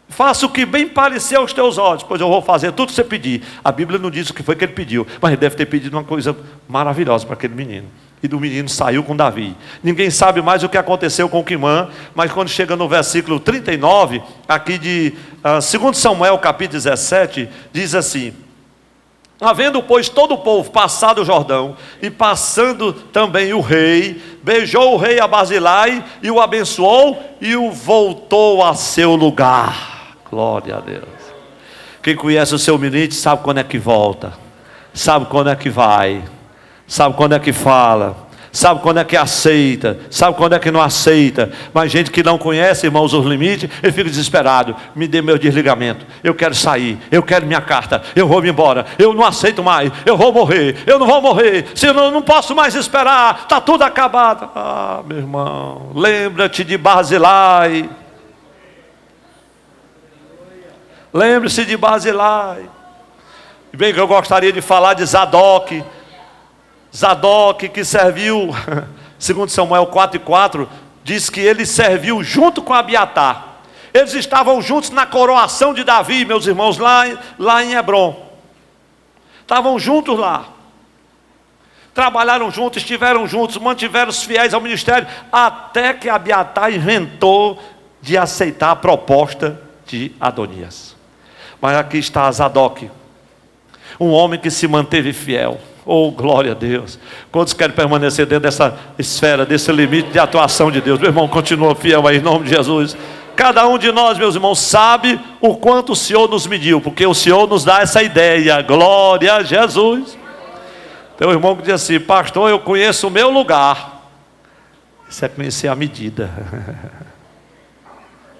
Faça o que bem parecer aos teus olhos, pois eu vou fazer tudo que você pedir. A Bíblia não diz o que foi que ele pediu, mas ele deve ter pedido uma coisa maravilhosa para aquele menino. E do menino saiu com Davi. Ninguém sabe mais o que aconteceu com Quimã, mas quando chega no versículo 39, aqui de 2 Samuel capítulo 17, diz assim: havendo, pois, todo o povo passado o Jordão, e passando também o rei, beijou o rei a Barzilai, e o abençoou, e o voltou a seu lugar. Glória a Deus. Quem conhece o seu menino sabe quando é que volta, sabe quando é que vai, sabe quando é que fala, sabe quando é que aceita, sabe quando é que não aceita. Mas gente que não conhece, irmãos, os limites, ele fica desesperado. Me dê meu desligamento, eu quero sair, eu quero minha carta, eu vou me embora, eu não aceito mais, eu vou morrer, eu não vou morrer, senão eu não posso mais esperar, está tudo acabado. Ah, meu irmão, lembra-te de Barzilai. Lembre-se de Barzilai. E bem que eu gostaria de falar de Zadok. Zadok, que serviu, segundo Samuel 4:4, diz que ele serviu junto com Abiatar. Eles estavam juntos na coroação de Davi, meus irmãos, lá em Hebrom. Estavam juntos lá. Trabalharam juntos, estiveram juntos, mantiveram-se fiéis ao ministério, até que Abiatar inventou de aceitar a proposta de Adonias. Mas aqui está Zadok, um homem que se manteve fiel. Oh, glória a Deus. Quantos querem permanecer dentro dessa esfera, desse limite de atuação de Deus? Meu irmão, continua fiel aí, em nome de Jesus. Cada um de nós, meus irmãos, sabe o quanto o Senhor nos mediu, porque o Senhor nos dá essa ideia. Glória a Jesus. Tem um irmão que diz assim: pastor, eu conheço o meu lugar. Isso é conhecer a medida.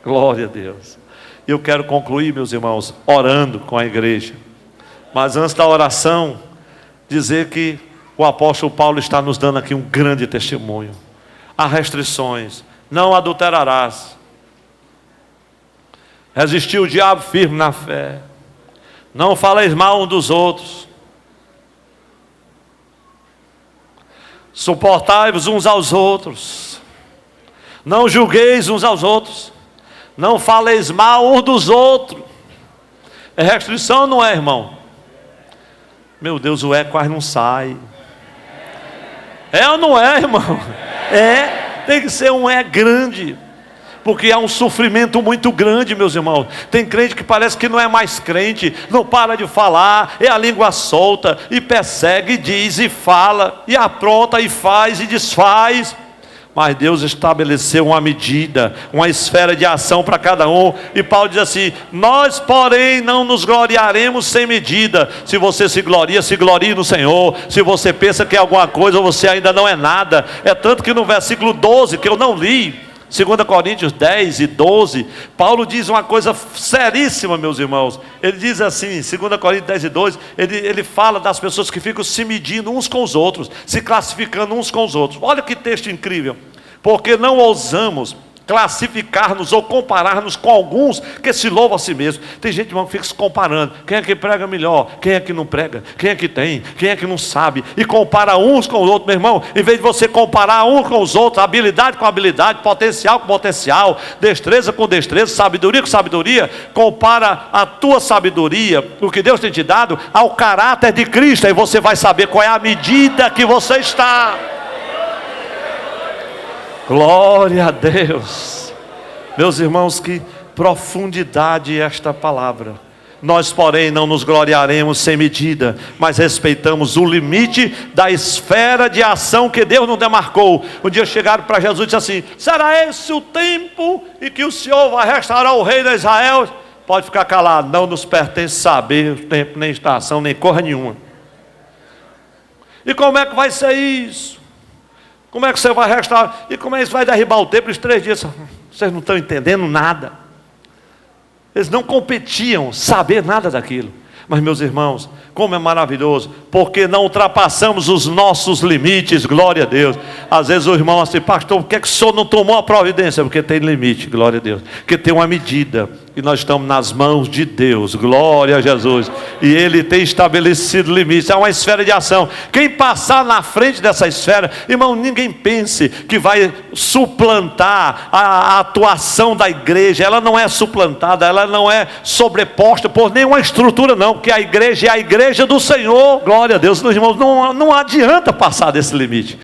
Glória a Deus. Eu quero concluir, meus irmãos, orando com a igreja. Mas antes da oração, dizer que o apóstolo Paulo está nos dando aqui um grande testemunho. Há restrições: não adulterarás, resistir o diabo firme na fé, não faleis mal um dos outros, suportai-vos uns aos outros, não julgueis uns aos outros, não faleis mal um dos outros. É restrição, não é, irmão? Meu Deus, o quase não sai. É ou não é, irmão? É, tem que ser um grande, porque há um sofrimento muito grande, meus irmãos. Tem crente que parece que não é mais crente, não para de falar, é a língua solta, e persegue, e diz, e fala, e apronta, e faz, e desfaz. Mas Deus estabeleceu uma medida, uma esfera de ação para cada um. E Paulo diz assim: nós, porém, não nos gloriaremos sem medida. Se você se glorie no Senhor. Se você pensa que é alguma coisa, você ainda não é nada. É tanto que no versículo 12, que eu não li, 2 Coríntios 10 e 12, Paulo diz uma coisa seríssima, meus irmãos. Ele diz assim, 2 Coríntios 10 e 12, ele fala das pessoas que ficam se medindo uns com os outros, se classificando uns com os outros. Olha que texto incrível. Porque não ousamos classificar-nos ou comparar-nos com alguns que se louvam a si mesmos. Tem gente, irmão, que fica se comparando. Quem é que prega melhor? Quem é que não prega? Quem é que tem? Quem é que não sabe? E compara uns com os outros, meu irmão. Em vez de você comparar uns com os outros, habilidade com habilidade, potencial com potencial, destreza com destreza, sabedoria com sabedoria, compara a tua sabedoria, o que Deus tem te dado, ao caráter de Cristo. Aí você vai saber qual é a medida que você está. Glória a Deus. Meus irmãos, que profundidade esta palavra. Nós, porém, não nos gloriaremos sem medida, mas respeitamos o limite da esfera de ação que Deus nos demarcou. Um dia chegaram para Jesus e disseram assim: será esse o tempo em que o Senhor vai restaurar o rei de Israel? Pode ficar calado, não nos pertence saber o tempo, nem estação, nem coisa nenhuma. E como é que vai ser isso? Como é que você vai restaurar? E como é que você vai derribar o templo em 3 dias? Vocês não estão entendendo nada. Eles não competiam saber nada daquilo. Mas, meus irmãos, como é maravilhoso, porque não ultrapassamos os nossos limites. Glória a Deus. Às vezes o irmão assim: pastor, por que o senhor não tomou a providência? Porque tem limite, glória a Deus. Porque tem uma medida. E nós estamos nas mãos de Deus, glória a Jesus. E Ele tem estabelecido limites, é uma esfera de ação. Quem passar na frente dessa esfera, irmão, ninguém pense que vai suplantar a atuação da igreja. Ela não é suplantada, ela não é sobreposta por nenhuma estrutura não, porque a igreja é a igreja do Senhor, glória a Deus. Irmãos, não adianta passar desse limite.